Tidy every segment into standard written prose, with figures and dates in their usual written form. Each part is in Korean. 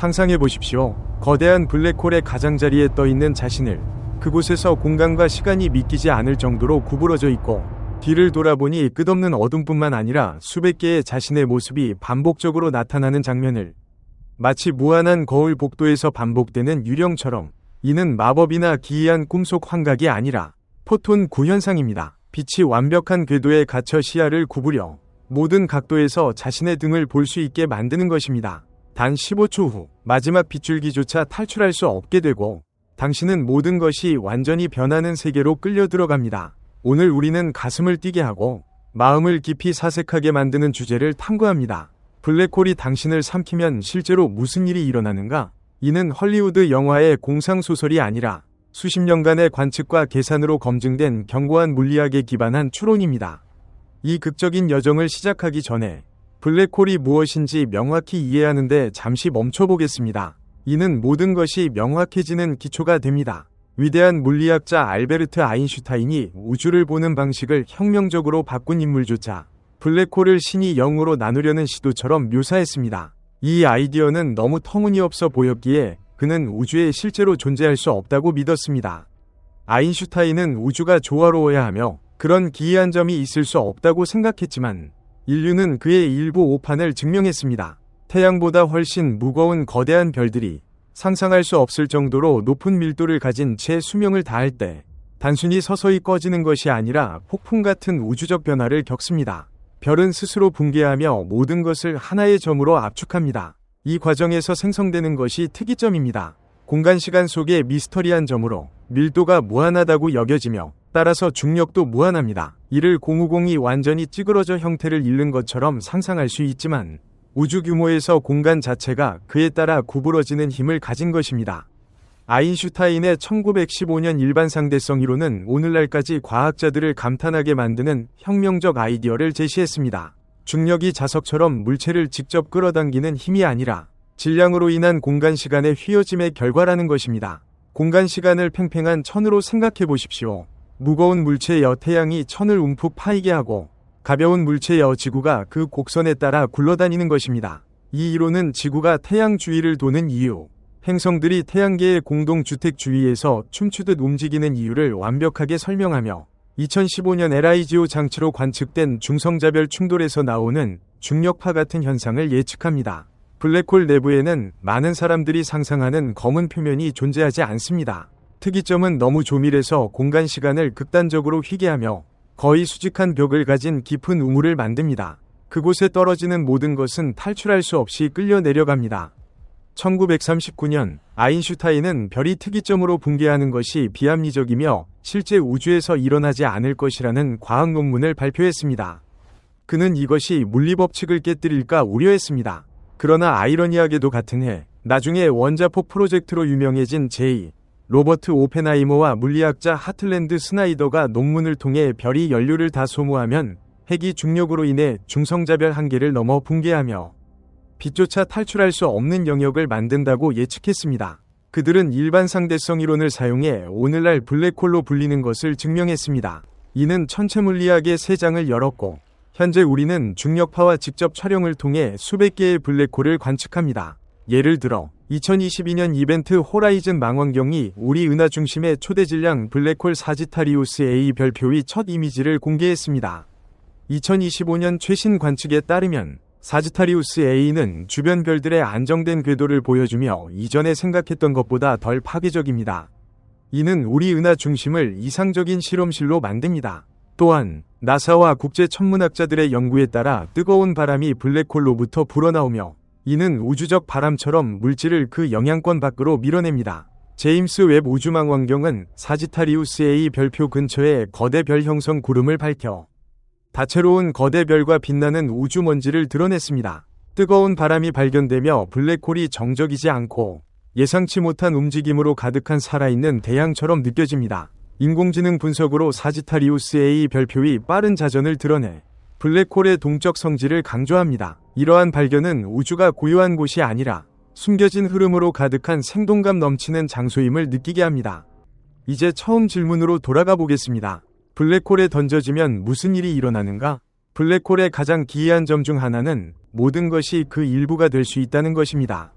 상상해 보십시오. 거대한 블랙홀의 가장자리에 떠 있는 자신을. 그곳에서 공간과 시간이 믿기지 않을 정도로 구부러져 있고, 뒤를 돌아보니 끝없는 어둠뿐만 아니라 수백 개의 자신의 모습이 반복적으로 나타나는 장면을. 마치 무한한 거울 복도에서 반복되는 유령처럼. 이는 마법이나 기이한 꿈속 환각이 아니라 포톤 구현상입니다. 빛이 완벽한 궤도에 갇혀 시야를 구부려 모든 각도에서 자신의 등을 볼 수 있게 만드는 것입니다. 단 15초 후 마지막 빗줄기조차 탈출할 수 없게 되고, 당신은 모든 것이 완전히 변하는 세계로 끌려 들어갑니다. 오늘 우리는 가슴을 뛰게 하고 마음을 깊이 사색하게 만드는 주제를 탐구합니다. 블랙홀이 당신을 삼키면 실제로 무슨 일이 일어나는가? 이는 헐리우드 영화의 공상소설이 아니라 수십 년간의 관측과 계산으로 검증된 견고한 물리학에 기반한 추론입니다. 이 극적인 여정을 시작하기 전에 블랙홀이 무엇인지 명확히 이해하는 데 잠시 멈춰보겠습니다. 이는 모든 것이 명확해지는 기초가 됩니다. 위대한 물리학자 알베르트 아인슈타인이 우주를 보는 방식을 혁명적으로 바꾼 인물조차 블랙홀을 신이 영으로 나누려는 시도처럼 묘사했습니다. 이 아이디어는 너무 터무니없어 보였기에 그는 우주에 실제로 존재할 수 없다고 믿었습니다. 아인슈타인은 우주가 조화로워야 하며 그런 기이한 점이 있을 수 없다고 생각했지만, 인류는 그의 일부 오판을 증명했습니다. 태양보다 훨씬 무거운 거대한 별들이 상상할 수 없을 정도로 높은 밀도를 가진 채 수명을 다할 때 단순히 서서히 꺼지는 것이 아니라 폭풍 같은 우주적 변화를 겪습니다. 별은 스스로 붕괴하며 모든 것을 하나의 점으로 압축합니다. 이 과정에서 생성되는 것이 특이점입니다. 공간-시간 속의 미스터리한 점으로 밀도가 무한하다고 여겨지며 따라서 중력도 무한합니다. 이를 공후공이 완전히 찌그러져 형태를 잃는 것처럼 상상할 수 있지만, 우주 규모에서 공간 자체가 그에 따라 구부러지는 힘을 가진 것입니다. 아인슈타인의 1915년 일반상대성 이론은 오늘날까지 과학자들을 감탄하게 만드는 혁명적 아이디어를 제시했습니다. 중력이 자석처럼 물체를 직접 끌어당기는 힘이 아니라 질량으로 인한 공간-시간의 휘어짐의 결과라는 것입니다. 공간-시간을 팽팽한 천으로 생각해 보십시오. 무거운 물체여 태양이 천을 움푹 파이게 하고, 가벼운 물체여 지구가 그 곡선에 따라 굴러다니는 것입니다. 이 이론은 지구가 태양 주위를 도는 이유, 행성들이 태양계의 공동주택 주위에서 춤추듯 움직이는 이유를 완벽하게 설명하며, 2015년 LIGO 장치로 관측된 중성자별 충돌에서 나오는 중력파 같은 현상을 예측합니다. 블랙홀 내부에는 많은 사람들이 상상하는 검은 표면이 존재하지 않습니다. 특이점은 너무 조밀해서 공간-시간을 극단적으로 휘게 하며 거의 수직한 벽을 가진 깊은 우물을 만듭니다. 그곳에 떨어지는 모든 것은 탈출할 수 없이 끌려 내려갑니다. 1939년 아인슈타인은 별이 특이점으로 붕괴하는 것이 비합리적이며 실제 우주에서 일어나지 않을 것이라는 과학 논문을 발표했습니다. 그는 이것이 물리법칙을 깨뜨릴까 우려했습니다. 그러나 아이러니하게도 같은 해, 나중에 원자폭 프로젝트로 유명해진 제2 로버트 오펜하이머와 물리학자 하틀랜드 스나이더가 논문을 통해 별이 연료를 다 소모하면 핵이 중력으로 인해 중성자별 한계를 넘어 붕괴하며 빛조차 탈출할 수 없는 영역을 만든다고 예측했습니다. 그들은 일반상대성 이론을 사용해 오늘날 블랙홀로 불리는 것을 증명했습니다. 이는 천체물리학의 새 장을 열었고, 현재 우리는 중력파와 직접 촬영을 통해 수백 개의 블랙홀을 관측합니다. 예를 들어 2022년 이벤트 호라이즌 망원경이 우리 은하 중심의 초대질량 블랙홀 사지타리우스 A 별표의 첫 이미지를 공개했습니다. 2025년 최신 관측에 따르면 사지타리우스 A는 주변 별들의 안정된 궤도를 보여주며 이전에 생각했던 것보다 덜 파괴적입니다. 이는 우리 은하 중심을 이상적인 실험실로 만듭니다. 또한 나사와 국제 천문학자들의 연구에 따라 뜨거운 바람이 블랙홀로부터 불어나오며, 이는 우주적 바람처럼 물질을 그 영향권 밖으로 밀어냅니다. 제임스 웹 우주망원경은 사지타리우스 A 별표 근처의 거대 별 형성 구름을 밝혀 다채로운 거대 별과 빛나는 우주 먼지를 드러냈습니다. 뜨거운 바람이 발견되며 블랙홀이 정적이지 않고 예상치 못한 움직임으로 가득한 살아있는 대양처럼 느껴집니다. 인공지능 분석으로 사지타리우스 A 별표의 빠른 자전을 드러내 블랙홀의 동적 성질을 강조합니다. 이러한 발견은 우주가 고요한 곳이 아니라 숨겨진 흐름으로 가득한 생동감 넘치는 장소임을 느끼게 합니다. 이제 처음 질문으로 돌아가 보겠습니다. 블랙홀에 던져지면 무슨 일이 일어나는가? 블랙홀의 가장 기이한 점 중 하나는 모든 것이 그 일부가 될 수 있다는 것입니다.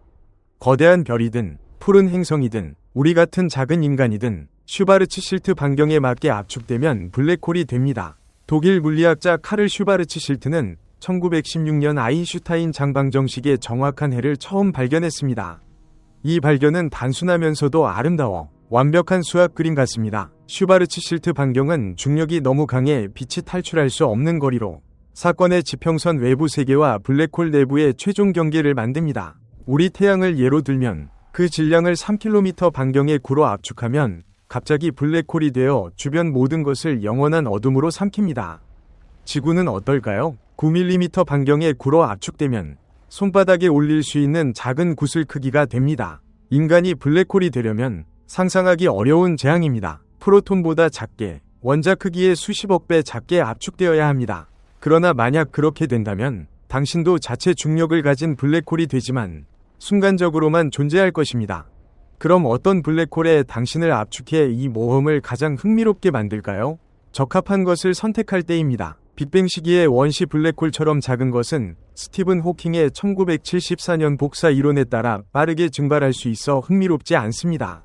거대한 별이든 푸른 행성이든 우리 같은 작은 인간이든 슈바르츠실트 반경에 맞게 압축되면 블랙홀이 됩니다. 독일 물리학자 카를 슈바르츠실트는 1916년 아인슈타인 장방정식의 정확한 해를 처음 발견했습니다. 이 발견은 단순하면서도 아름다워 완벽한 수학 그림 같습니다. 슈바르츠실트 반경은 중력이 너무 강해 빛이 탈출할 수 없는 거리로 사건의 지평선 외부 세계와 블랙홀 내부의 최종 경계를 만듭니다. 우리 태양을 예로 들면 그 질량을 3km 반경의 구로 압축하면 갑자기 블랙홀이 되어 주변 모든 것을 영원한 어둠으로 삼킵니다. 지구는 어떨까요? 9mm 반경의 구로 압축되면 손바닥에 올릴 수 있는 작은 구슬 크기가 됩니다. 인간이 블랙홀이 되려면 상상하기 어려운 재앙입니다. 프로톤보다 작게, 원자 크기의 수십억 배 작게 압축되어야 합니다. 그러나 만약 그렇게 된다면 당신도 자체 중력을 가진 블랙홀이 되지만 순간적으로만 존재할 것입니다. 그럼 어떤 블랙홀에 당신을 압축해 이 모험을 가장 흥미롭게 만들까요? 적합한 것을 선택할 때입니다. 빅뱅 시기의 원시 블랙홀처럼 작은 것은 스티븐 호킹의 1974년 복사 이론에 따라 빠르게 증발할 수 있어 흥미롭지 않습니다.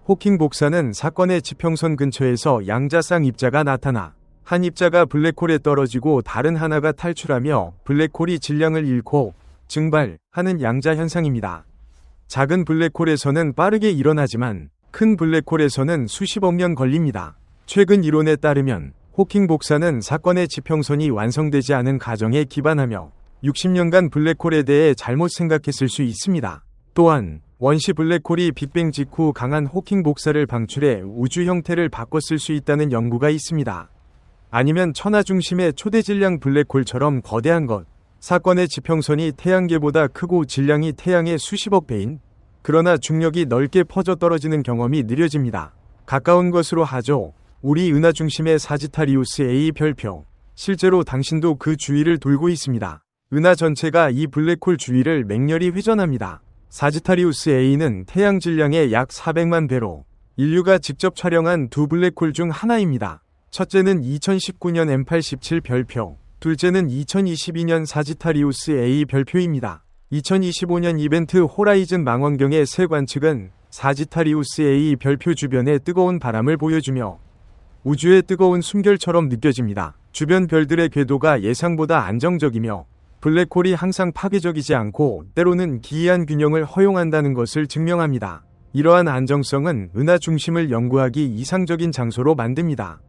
호킹 복사는 사건의 지평선 근처에서 양자쌍 입자가 나타나 한 입자가 블랙홀에 떨어지고 다른 하나가 탈출하며 블랙홀이 질량을 잃고 증발하는 양자 현상입니다. 작은 블랙홀에서는 빠르게 일어나지만 큰 블랙홀에서는 수십억 년 걸립니다. 최근 이론에 따르면 호킹 복사는 사건의 지평선이 완성되지 않은 가정에 기반하며 60년간 블랙홀에 대해 잘못 생각했을 수 있습니다. 또한 원시 블랙홀이 빅뱅 직후 강한 호킹 복사를 방출해 우주 형태를 바꿨을 수 있다는 연구가 있습니다. 아니면 천하 중심의 초대 질량 블랙홀처럼 거대한 것, 사건의 지평선이 태양계보다 크고 질량이 태양의 수십억 배인, 그러나 중력이 넓게 퍼져 떨어지는 경험이 느려집니다. 가까운 것으로 하죠. 우리 은하 중심의 사지타리우스 A 별표. 실제로 당신도 그 주위를 돌고 있습니다. 은하 전체가 이 블랙홀 주위를 맹렬히 회전합니다. 사지타리우스 A는 태양 질량의 약 400만 배로 인류가 직접 촬영한 두 블랙홀 중 하나입니다. 첫째는 2019년 M87 별표, 둘째는 2022년 사지타리우스 A 별표입니다. 2025년 이벤트 호라이즌 망원경의 새 관측은 사지타리우스 A 별표 주변의 뜨거운 바람을 보여주며 우주의 뜨거운 숨결처럼 느껴집니다. 주변 별들의 궤도가 예상보다 안정적이며 블랙홀이 항상 파괴적이지 않고 때로는 기이한 균형을 허용한다는 것을 증명합니다. 이러한 안정성은 은하 중심을 연구하기 이상적인 장소로 만듭니다.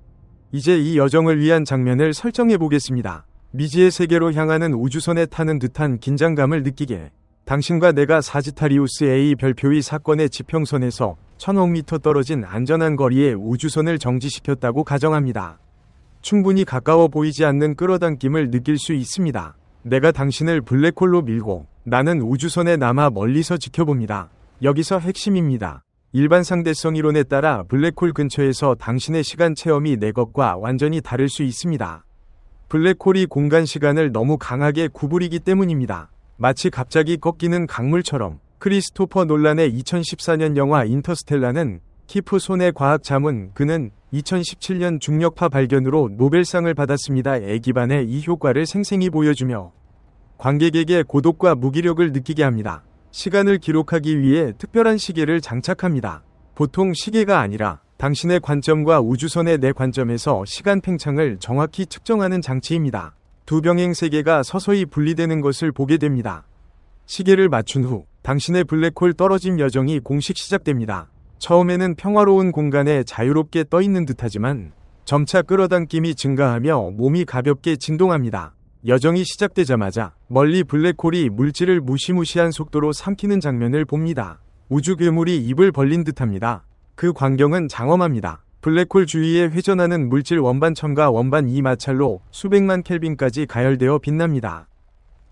이제 이 여정을 위한 장면을 설정해 보겠습니다. 미지의 세계로 향하는 우주선에 타는 듯한 긴장감을 느끼게 당신과 내가 사지타리우스 A 별표의 사건의 지평선에서 1000억 미터 떨어진 안전한 거리에 우주선을 정지시켰다고 가정합니다. 충분히 가까워 보이지 않는 끌어당김을 느낄 수 있습니다. 내가 당신을 블랙홀로 밀고 나는 우주선에 남아 멀리서 지켜봅니다. 여기서 핵심입니다. 일반 상대성 이론에 따라 블랙홀 근처에서 당신의 시간 체험이 내 것과 완전히 다를 수 있습니다. 블랙홀이 공간-시간을 너무 강하게 구부리기 때문입니다. 마치 갑자기 꺾이는 강물처럼. 크리스토퍼 놀란의 2014년 영화 인터스텔라는 키프 손의 과학 자문, 그는 2017년 중력파 발견으로 노벨상을 받았습니다.의 기반의 이 효과를 생생히 보여주며 관객에게 고독과 무기력을 느끼게 합니다. 시간을 기록하기 위해 특별한 시계를 장착합니다. 보통 시계가 아니라 당신의 관점과 우주선의 내 관점에서 시간 팽창을 정확히 측정하는 장치입니다. 두 병행 세계가 서서히 분리되는 것을 보게 됩니다. 시계를 맞춘 후 당신의 블랙홀 떨어짐 여정이 공식 시작됩니다. 처음에는 평화로운 공간에 자유롭게 떠있는 듯하지만 점차 끌어당김이 증가하며 몸이 가볍게 진동합니다. 여정이 시작되자마자 멀리 블랙홀이 물질을 무시무시한 속도로 삼키는 장면을 봅니다. 우주 괴물이 입을 벌린 듯합니다. 그 광경은 장엄합니다. 블랙홀 주위에 회전하는 물질 원반첨과 원반 2마찰로 수백만 켈빈까지 가열되어 빛납니다.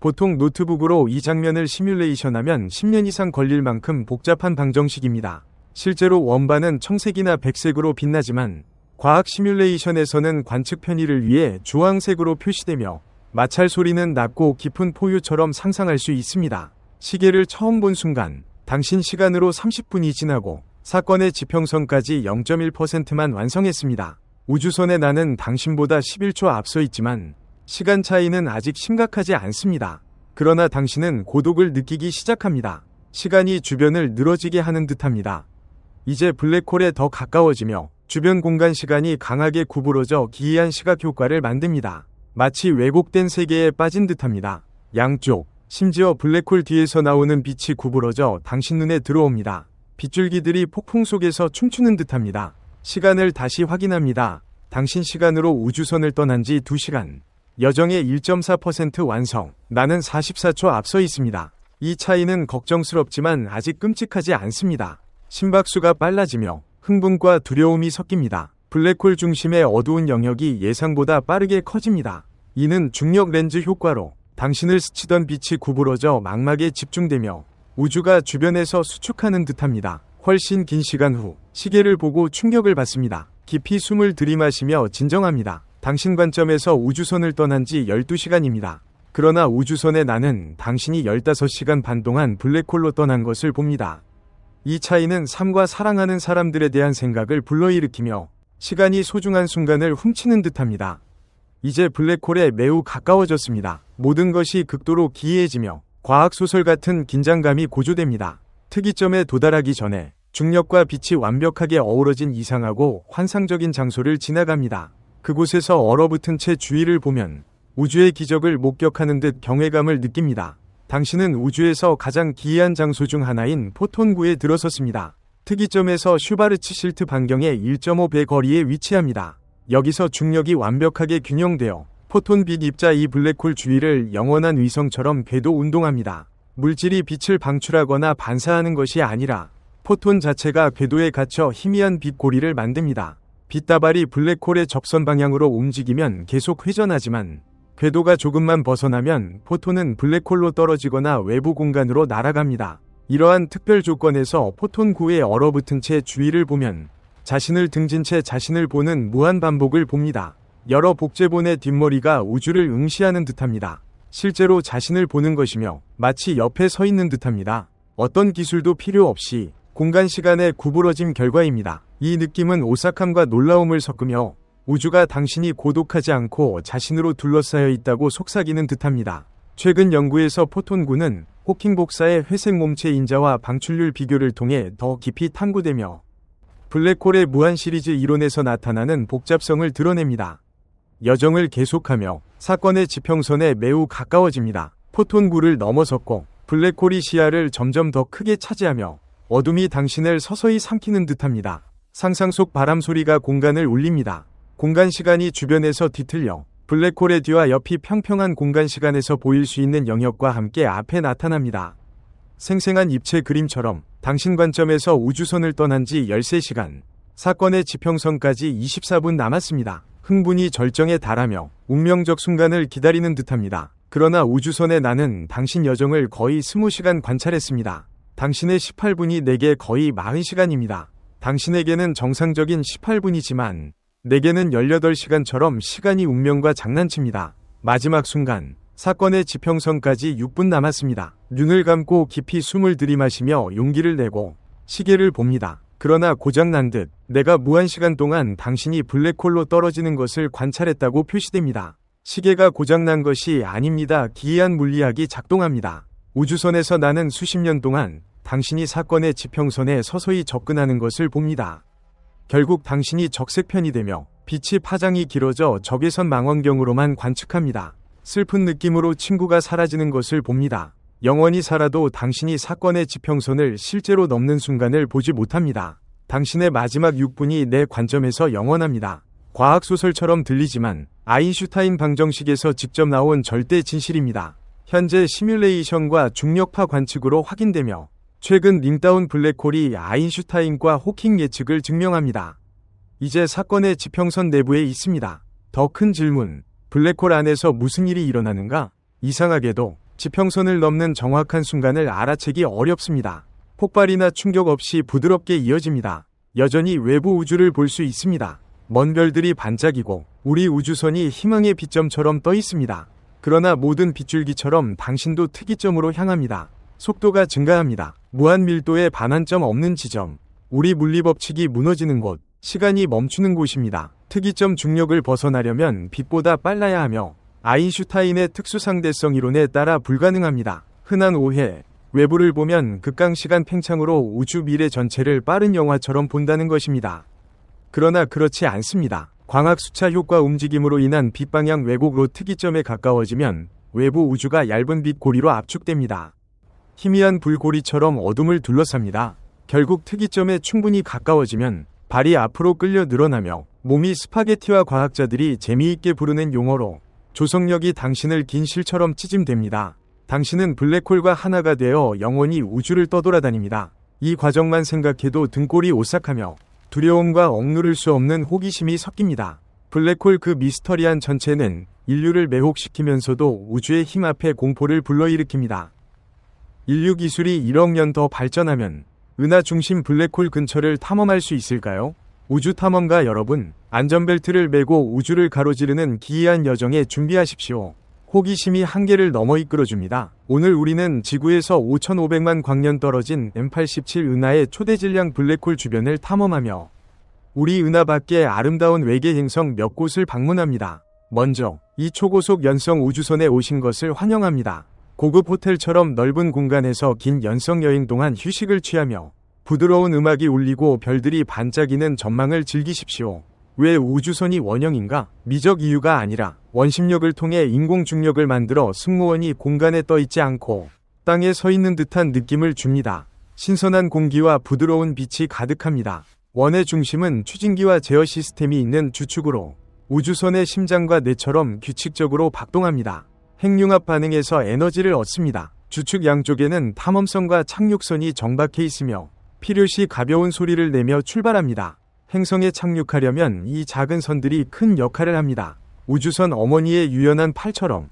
보통 노트북으로 이 장면을 시뮬레이션하면 10년 이상 걸릴 만큼 복잡한 방정식입니다. 실제로 원반은 청색이나 백색으로 빛나지만 과학 시뮬레이션에서는 관측 편의를 위해 주황색으로 표시되며 마찰 소리는 낮고 깊은 포유처럼 상상할 수 있습니다. 시계를 처음 본 순간 당신 시간으로 30분이 지나고 사건의 지평선까지 0.1%만 완성했습니다. 우주선의 나는 당신보다 11초 앞서 있지만 시간 차이는 아직 심각하지 않습니다. 그러나 당신은 고독을 느끼기 시작합니다. 시간이 주변을 늘어지게 하는 듯합니다. 이제 블랙홀에 더 가까워지며 주변 공간 시간이 강하게 구부러져 기이한 시각 효과를 만듭니다. 마치 왜곡된 세계에 빠진 듯합니다. 양쪽, 심지어 블랙홀 뒤에서 나오는 빛이 구부러져 당신 눈에 들어옵니다. 빗줄기들이 폭풍 속에서 춤추는 듯합니다. 시간을 다시 확인합니다. 당신 시간으로 우주선을 떠난 지 2시간. 여정의 1.4% 완성. 나는 44초 앞서 있습니다. 이 차이는 걱정스럽지만 아직 끔찍하지 않습니다. 심박수가 빨라지며 흥분과 두려움이 섞입니다. 블랙홀 중심의 어두운 영역이 예상보다 빠르게 커집니다. 이는 중력 렌즈 효과로 당신을 스치던 빛이 구부러져 망막에 집중되며 우주가 주변에서 수축하는 듯합니다. 훨씬 긴 시간 후 시계를 보고 충격을 받습니다. 깊이 숨을 들이마시며 진정합니다. 당신 관점에서 우주선을 떠난 지 12시간입니다. 그러나 우주선의 나는 당신이 15시간 반 동안 블랙홀로 떠난 것을 봅니다. 이 차이는 삶과 사랑하는 사람들에 대한 생각을 불러일으키며 시간이 소중한 순간을 훔치는 듯합니다. 이제 블랙홀에 매우 가까워졌습니다. 모든 것이 극도로 기이해지며 과학소설 같은 긴장감이 고조됩니다. 특이점에 도달하기 전에 중력과 빛이 완벽하게 어우러진 이상하고 환상적인 장소를 지나갑니다. 그곳에서 얼어붙은 채 주위를 보면 우주의 기적을 목격하는 듯 경외감을 느낍니다. 당신은 우주에서 가장 기이한 장소 중 하나인 포톤구에 들어섰습니다. 특이점에서 슈바르츠 실트 반경의 1.5배 거리에 위치합니다. 여기서 중력이 완벽하게 균형되어 포톤 빛 입자 이 블랙홀 주위를 영원한 위성처럼 궤도 운동합니다. 물질이 빛을 방출하거나 반사하는 것이 아니라 포톤 자체가 궤도에 갇혀 희미한 빛 고리를 만듭니다. 빛다발이 블랙홀의 접선 방향으로 움직이면 계속 회전하지만 궤도가 조금만 벗어나면 포톤은 블랙홀로 떨어지거나 외부 공간으로 날아갑니다. 이러한 특별 조건에서 포톤구에 얼어붙은 채 주위를 보면 자신을 등진 채 자신을 보는 무한 반복을 봅니다. 여러 복제본의 뒷머리가 우주를 응시하는 듯합니다. 실제로 자신을 보는 것이며 마치 옆에 서 있는 듯합니다. 어떤 기술도 필요 없이 공간-시간의 구부러짐 결과입니다. 이 느낌은 오싹함과 놀라움을 섞으며 우주가 당신이 고독하지 않고 자신으로 둘러싸여 있다고 속삭이는 듯합니다. 최근 연구에서 포톤구는 호킹 복사의 회색 몸체 인자와 방출률 비교를 통해 더 깊이 탐구되며 블랙홀의 무한 시리즈 이론에서 나타나는 복잡성을 드러냅니다. 여정을 계속하며 사건의 지평선에 매우 가까워집니다. 포톤구를 넘어섰고 블랙홀이 시야를 점점 더 크게 차지하며 어둠이 당신을 서서히 삼키는 듯합니다. 상상 속 바람 소리가 공간을 울립니다. 공간-시간이 주변에서 뒤틀려 블랙홀의 뒤와 옆이 평평한 공간-시간에서 보일 수 있는 영역과 함께 앞에 나타납니다. 생생한 입체 그림처럼 당신 관점에서 우주선을 떠난 지 13시간, 사건의 지평선까지 24분 남았습니다. 흥분이 절정에 달하며 운명적 순간을 기다리는 듯합니다. 그러나 우주선의 나는 당신 여정을 거의 20시간 관찰했습니다. 당신의 18분이 내게 거의 40시간입니다. 당신에게는 정상적인 18분이지만 내게는 18시간처럼 시간이 운명과 장난칩니다. 마지막 순간, 사건의 지평선까지 6분 남았습니다. 눈을 감고 깊이 숨을 들이마시며 용기를 내고 시계를 봅니다. 그러나 고장난 듯 내가 무한시간 동안 당신이 블랙홀로 떨어지는 것을 관찰했다고 표시됩니다. 시계가 고장난 것이 아닙니다. 기이한 물리학이 작동합니다. 우주선에서 나는 수십 년 동안 당신이 사건의 지평선에 서서히 접근하는 것을 봅니다. 결국 당신이 적색편이 되며 빛이 파장이 길어져 적외선 망원경으로만 관측합니다. 슬픈 느낌으로 친구가 사라지는 것을 봅니다. 영원히 살아도 당신이 사건의 지평선을 실제로 넘는 순간을 보지 못합니다. 당신의 마지막 6분이 내 관점에서 영원합니다. 과학소설처럼 들리지만 아인슈타인 방정식에서 직접 나온 절대 진실입니다. 현재 시뮬레이션과 중력파 관측으로 확인되며 최근 링다운 블랙홀이 아인슈타인과 호킹 예측을 증명합니다. 이제 사건의 지평선 내부에 있습니다. 더 큰 질문, 블랙홀 안에서 무슨 일이 일어나는가? 이상하게도 지평선을 넘는 정확한 순간을 알아채기 어렵습니다. 폭발이나 충격 없이 부드럽게 이어집니다. 여전히 외부 우주를 볼 수 있습니다. 먼 별들이 반짝이고 우리 우주선이 희망의 빛점처럼 떠 있습니다. 그러나 모든 빗줄기처럼 당신도 특이점으로 향합니다. 속도가 증가합니다. 무한 밀도의 반환점 없는 지점, 우리 물리법칙이 무너지는 곳, 시간이 멈추는 곳입니다. 특이점 중력을 벗어나려면 빛보다 빨라야 하며 아인슈타인의 특수상대성 이론에 따라 불가능합니다. 흔한 오해, 외부를 보면 극강시간 팽창으로 우주 미래 전체를 빠른 영화처럼 본다는 것입니다. 그러나 그렇지 않습니다. 광학 수차 효과 움직임으로 인한 빛방향 왜곡으로 특이점에 가까워지면 외부 우주가 얇은 빛 고리로 압축됩니다. 희미한 불고리처럼 어둠을 둘러쌉니다. 결국 특이점에 충분히 가까워지면 발이 앞으로 끌려 늘어나며 몸이 스파게티와 과학자들이 재미있게 부르는 용어로 조성력이 당신을 긴 실처럼 찌짐됩니다. 당신은 블랙홀과 하나가 되어 영원히 우주를 떠돌아다닙니다. 이 과정만 생각해도 등골이 오싹하며 두려움과 억누를 수 없는 호기심이 섞입니다. 블랙홀 그 미스터리한 전체는 인류를 매혹시키면서도 우주의 힘 앞에 공포를 불러일으킵니다. 인류 기술이 1억 년 더 발전하면 은하 중심 블랙홀 근처를 탐험할 수 있을까요? 우주 탐험가 여러분, 안전벨트를 매고 우주를 가로지르는 기이한 여정에 준비하십시오. 호기심이 한계를 넘어 이끌어줍니다. 오늘 우리는 지구에서 5,500만 광년 떨어진 M87 은하의 초대질량 블랙홀 주변을 탐험하며 우리 은하 밖의 아름다운 외계 행성 몇 곳을 방문합니다. 먼저 이 초고속 연성 우주선에 오신 것을 환영합니다. 고급 호텔처럼 넓은 공간에서 긴 연성 여행 동안 휴식을 취하며 부드러운 음악이 울리고 별들이 반짝이는 전망을 즐기십시오. 왜 우주선이 원형인가? 미적 이유가 아니라 원심력을 통해 인공 중력을 만들어 승무원이 공간에 떠 있지 않고 땅에 서 있는 듯한 느낌을 줍니다. 신선한 공기와 부드러운 빛이 가득합니다. 원의 중심은 추진기와 제어 시스템이 있는 주축으로 우주선의 심장과 뇌처럼 규칙적으로 박동합니다. 핵융합 반응에서 에너지를 얻습니다. 주축 양쪽에는 탐험선과 착륙선이 정박해 있으며 필요시 가벼운 소리를 내며 출발합니다. 행성에 착륙하려면 이 작은 선들이 큰 역할을 합니다. 우주선 어머니의 유연한 팔처럼.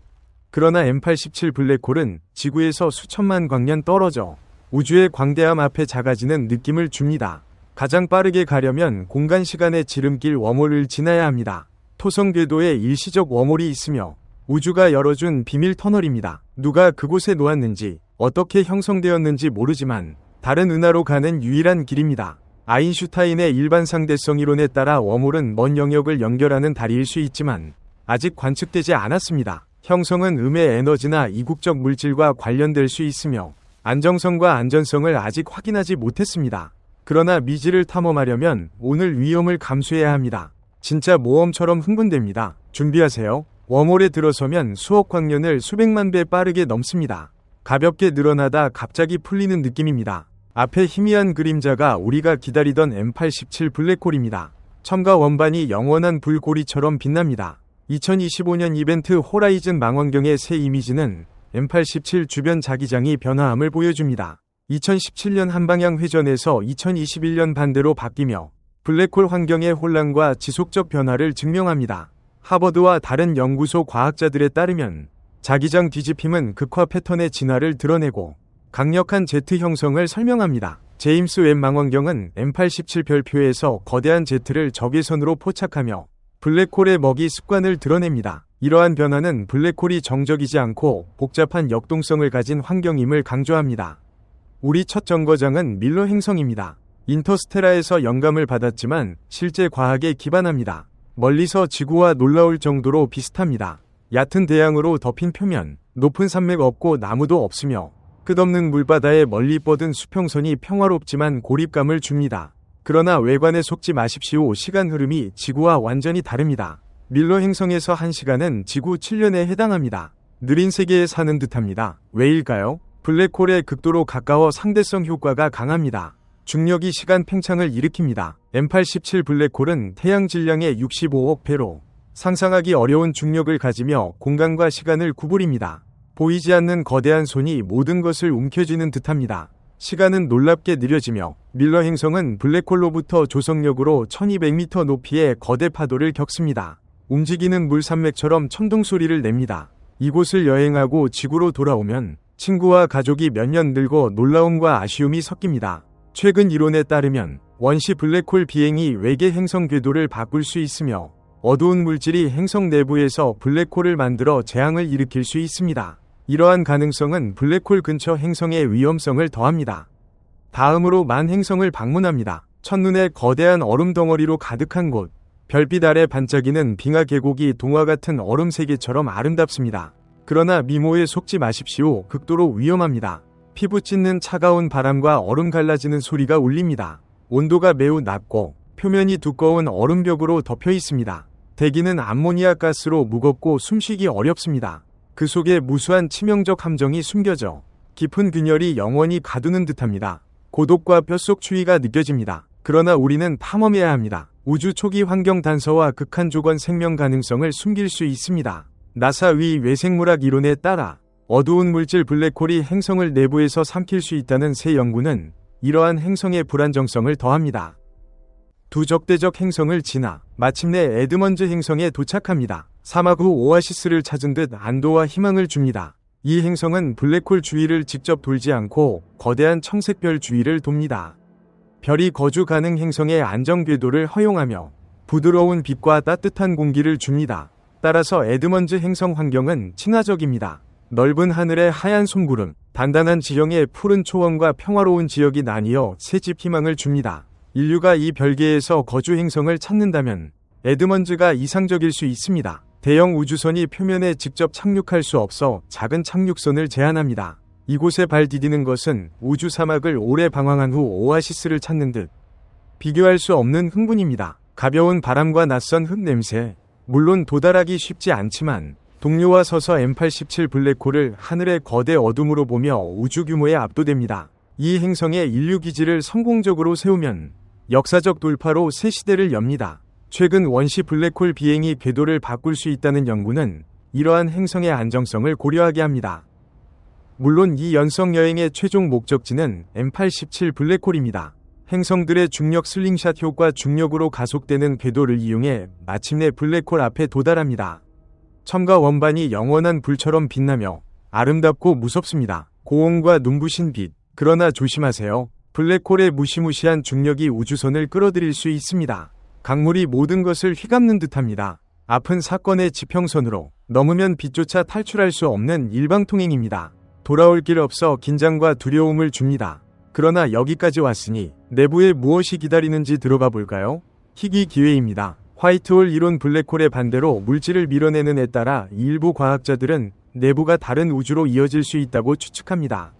그러나 M87 블랙홀은 지구에서 수천만 광년 떨어져 우주의 광대함 앞에 작아지는 느낌을 줍니다. 가장 빠르게 가려면 공간-시간의 지름길 웜홀을 지나야 합니다. 토성 궤도에 일시적 웜홀이 있으며 우주가 열어준 비밀 터널입니다. 누가 그곳에 놓았는지 어떻게 형성되었는지 모르지만 다른 은하로 가는 유일한 길입니다. 아인슈타인의 일반상대성 이론에 따라 웜홀은 먼 영역을 연결하는 다리일 수 있지만 아직 관측되지 않았습니다. 형성은 음의 에너지나 이국적 물질과 관련될 수 있으며 안정성과 안전성을 아직 확인하지 못했습니다. 그러나 미지를 탐험하려면 오늘 위험을 감수해야 합니다. 진짜 모험처럼 흥분됩니다. 준비하세요. 웜홀에 들어서면 수억 광년을 수백만 배 빠르게 넘습니다. 가볍게 늘어나다 갑자기 풀리는 느낌입니다. 앞에 희미한 그림자가 우리가 기다리던 M87 블랙홀입니다. 첨가 원반이 영원한 불고리처럼 빛납니다. 2025년 이벤트 호라이즌 망원경의 새 이미지는 M87 주변 자기장이 변화함을 보여줍니다. 2017년 한방향 회전에서 2021년 반대로 바뀌며 블랙홀 환경의 혼란과 지속적 변화를 증명합니다. 하버드와 다른 연구소 과학자들에 따르면 자기장 뒤집힘은 극화 패턴의 진화를 드러내고 강력한 제트 형성을 설명합니다. 제임스 웹 망원경은 M87 별표에서 거대한 제트를 적외선으로 포착하며 블랙홀의 먹이 습관을 드러냅니다. 이러한 변화는 블랙홀이 정적이지 않고 복잡한 역동성을 가진 환경임을 강조합니다. 우리 첫 정거장은 밀러 행성입니다. 인터스텔라에서 영감을 받았지만 실제 과학에 기반합니다. 멀리서 지구와 놀라울 정도로 비슷합니다. 얕은 대양으로 덮인 표면, 높은 산맥 없고 나무도 없으며 끝없는 물바다에 멀리 뻗은 수평선이 평화롭지만 고립감을 줍니다. 그러나 외관에 속지 마십시오. 시간 흐름이 지구와 완전히 다릅니다. 밀러 행성에서 1시간은 지구 7년에 해당합니다. 느린 세계에 사는 듯합니다. 왜일까요? 블랙홀에 극도로 가까워 상대성 효과가 강합니다. 중력이 시간 팽창을 일으킵니다. M87 블랙홀은 태양 질량의 65억 배로 상상하기 어려운 중력을 가지며 공간과 시간을 구부립니다. 보이지 않는 거대한 손이 모든 것을 움켜쥐는 듯합니다. 시간은 놀랍게 느려지며 밀러 행성은 블랙홀로부터 조성력으로 1200m 높이의 거대 파도를 겪습니다. 움직이는 물산맥처럼 천둥 소리를 냅니다. 이곳을 여행하고 지구로 돌아오면 친구와 가족이 몇 년 늙어 놀라움과 아쉬움이 섞입니다. 최근 이론에 따르면 원시 블랙홀 비행이 외계 행성 궤도를 바꿀 수 있으며 어두운 물질이 행성 내부에서 블랙홀을 만들어 재앙을 일으킬 수 있습니다. 이러한 가능성은 블랙홀 근처 행성의 위험성을 더합니다. 다음으로 만 행성을 방문합니다. 첫눈에 거대한 얼음 덩어리로 가득한 곳, 별빛 아래 반짝이는 빙하 계곡이 동화 같은 얼음 세계처럼 아름답습니다. 그러나 미모에 속지 마십시오. 극도로 위험합니다. 피부 찢는 차가운 바람과 얼음 갈라지는 소리가 울립니다. 온도가 매우 낮고 표면이 두꺼운 얼음벽으로 덮여 있습니다. 대기는 암모니아 가스로 무겁고 숨쉬기 어렵습니다. 그 속에 무수한 치명적 함정이 숨겨져 깊은 균열이 영원히 가두는 듯합니다. 고독과 뼛속 추위가 느껴집니다. 그러나 우리는 탐험해야 합니다. 우주 초기 환경 단서와 극한 조건 생명 가능성을 숨길 수 있습니다. 나사 위 외생물학 이론에 따라 어두운 물질 블랙홀이 행성을 내부에서 삼킬 수 있다는 새 연구는 이러한 행성의 불안정성을 더합니다. 두 적대적 행성을 지나 마침내 에드먼즈 행성에 도착합니다. 사막 후 오아시스를 찾은 듯 안도와 희망을 줍니다. 이 행성은 블랙홀 주위를 직접 돌지 않고 거대한 청색별 주위를 돕니다. 별이 거주 가능 행성의 안정 궤도를 허용하며 부드러운 빛과 따뜻한 공기를 줍니다. 따라서 에드먼즈 행성 환경은 친화적입니다. 넓은 하늘의 하얀 솜구름, 단단한 지형의 푸른 초원과 평화로운 지역이 나뉘어 새집 희망을 줍니다. 인류가 이 별계에서 거주 행성을 찾는다면 에드먼즈가 이상적일 수 있습니다. 대형 우주선이 표면에 직접 착륙할 수 없어 작은 착륙선을 제안합니다. 이곳에 발 디디는 것은 우주 사막을 오래 방황한 후 오아시스를 찾는 듯 비교할 수 없는 흥분입니다. 가벼운 바람과 낯선 흙 냄새, 물론 도달하기 쉽지 않지만 동료와 서서 M87 블랙홀을 하늘의 거대 어둠으로 보며 우주 규모에 압도됩니다. 이 행성에 인류 기지를 성공적으로 세우면 역사적 돌파로 새 시대를 엽니다. 최근 원시 블랙홀 비행이 궤도를 바꿀 수 있다는 연구는 이러한 행성의 안정성을 고려하게 합니다. 물론 이 연성 여행의 최종 목적지는 M87 블랙홀입니다. 행성들의 중력 슬링샷 효과 중력으로 가속되는 궤도를 이용해 마침내 블랙홀 앞에 도달합니다. 첨가 원반이 영원한 불처럼 빛나며 아름답고 무섭습니다. 고온과 눈부신 빛. 그러나 조심하세요. 블랙홀의 무시무시한 중력이 우주선을 끌어들일 수 있습니다. 강물이 모든 것을 휘감는 듯합니다. 아픈 사건의 지평선으로 넘으면 빛조차 탈출할 수 없는 일방통행입니다. 돌아올 길 없어 긴장과 두려움을 줍니다. 그러나 여기까지 왔으니 내부에 무엇이 기다리는지 들어가 볼까요? 희귀 기회입니다. 화이트홀 이론 블랙홀의 반대로 물질을 밀어내는 에 따라 일부 과학자들은 내부가 다른 우주로 이어질 수 있다고 추측합니다.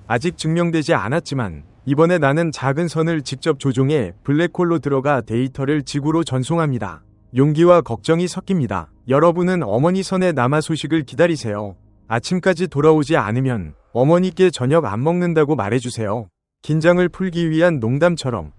아직 증명되지 않았지만 이번에 나는 작은 선을 직접 조종해 블랙홀로 들어가 데이터를 지구로 전송합니다. 용기와 걱정이 섞입니다. 여러분은 어머니 선의 남아 소식을 기다리세요. 아침까지 돌아오지 않으면 어머니께 저녁 안 먹는다고 말해주세요. 긴장을 풀기 위한 농담처럼.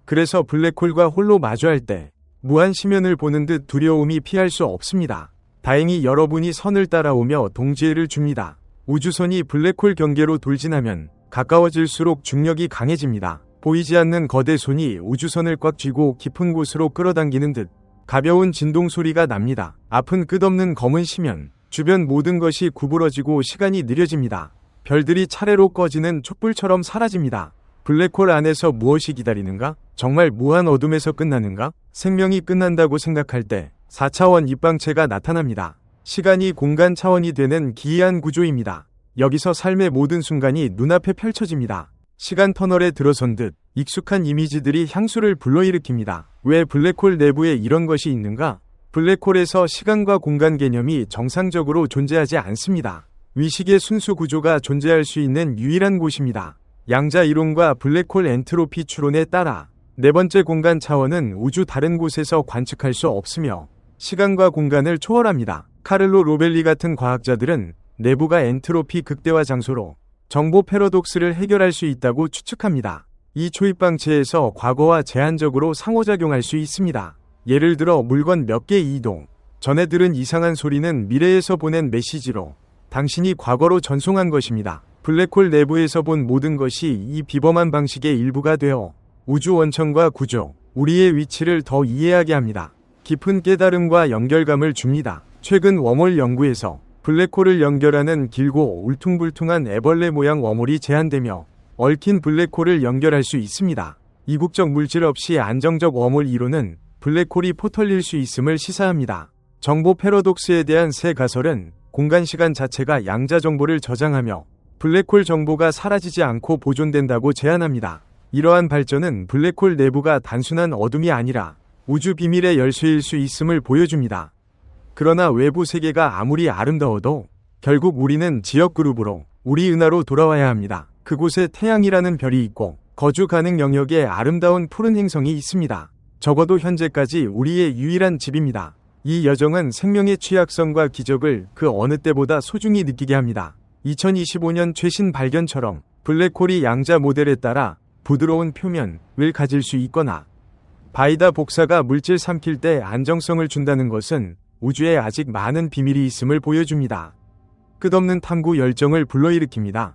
그래서 블랙홀과 홀로 마주할 때 무한 심연을 보는 듯 두려움이 피할 수 없습니다. 다행히 여러분이 선을 따라오며 동지애를 줍니다. 우주선이 블랙홀 경계로 돌진하면 가까워질수록 중력이 강해집니다. 보이지 않는 거대 손이 우주선을 꽉 쥐고 깊은 곳으로 끌어당기는 듯 가벼운 진동 소리가 납니다. 앞은 끝없는 검은 심연. 주변 모든 것이 구부러지고 시간이 느려집니다. 별들이 차례로 꺼지는 촛불처럼 사라집니다. 블랙홀 안에서 무엇이 기다리는가? 정말 무한 어둠에서 끝나는가? 생명이 끝난다고 생각할 때 4차원 입방체가 나타납니다. 시간이 공간 차원이 되는 기이한 구조입니다. 여기서 삶의 모든 순간이 눈앞에 펼쳐집니다. 시간 터널에 들어선 듯 익숙한 이미지들이 향수를 불러일으킵니다. 왜 블랙홀 내부에 이런 것이 있는가? 블랙홀에서 시간과 공간 개념이 정상적으로 존재하지 않습니다. 위식의 순수 구조가 존재할 수 있는 유일한 곳입니다. 양자 이론과 블랙홀 엔트로피 추론에 따라 네 번째 공간 차원은 우주 다른 곳에서 관측할 수 없으며 시간과 공간을 초월합니다. 카를로 로벨리 같은 과학자들은 내부가 엔트로피 극대화 장소로 정보 패러독스를 해결할 수 있다고 추측합니다. 이 초입방체에서 과거와 제한적으로 상호작용할 수 있습니다. 예를 들어 물건 몇 개 이동. 전에 들은 이상한 소리는 미래에서 보낸 메시지로 당신이 과거로 전송한 것입니다. 블랙홀 내부에서 본 모든 것이 이 비범한 방식의 일부가 되어 우주 원천과 구조, 우리의 위치를 더 이해하게 합니다. 깊은 깨달음과 연결감을 줍니다. 최근 웜홀 연구에서 블랙홀을 연결하는 길고 울퉁불퉁한 애벌레 모양 웜홀이 제한되며 얽힌 블랙홀을 연결할 수 있습니다. 이국적 물질 없이 안정적 웜홀 이론은 블랙홀이 포털릴 수 있음을 시사합니다. 정보 패러독스에 대한 새 가설은 공간시간 자체가 양자 정보를 저장하며 블랙홀 정보가 사라지지 않고 보존된다고 제안합니다. 이러한 발전은 블랙홀 내부가 단순한 어둠이 아니라 우주 비밀의 열쇠일 수 있음을 보여줍니다. 그러나 외부 세계가 아무리 아름다워도 결국 우리는 지역 그룹으로 우리 은하로 돌아와야 합니다. 그곳에 태양이라는 별이 있고 거주 가능 영역에 아름다운 푸른 행성이 있습니다. 적어도 현재까지 우리의 유일한 집입니다. 이 여정은 생명의 취약성과 기적을 그 어느 때보다 소중히 느끼게 합니다. 2025년 최신 발견처럼 블랙홀이 양자 모델에 따라 부드러운 표면을 가질 수 있거나 바이다 복사가 물질 삼킬 때 안정성을 준다는 것은 우주에 아직 많은 비밀이 있음을 보여줍니다. 끝없는 탐구 열정을 불러일으킵니다.